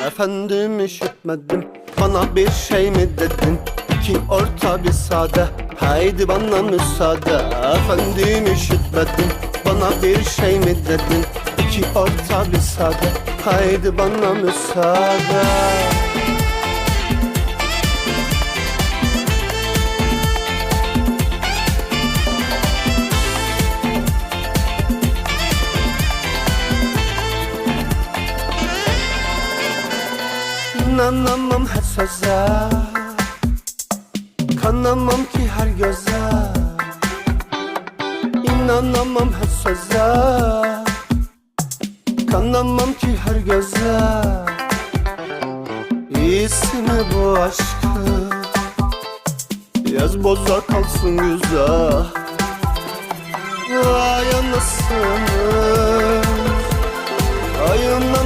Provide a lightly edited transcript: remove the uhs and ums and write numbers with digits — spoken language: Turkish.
Efendim işitmedim, bana bir şey mi dedin? İki orta bir sade, haydi bana müsaade. Efendim işitmedim, bana bir şey mi dedin? İki orta bir sade, haydi bana müsaade. İnanamam her söze, kanamam ki her göze. İnanamam her söze, kanamam ki her göze. İyisi mi bu aşkı, yaz boza kalsın güzel. Vay anasını, ay anamam.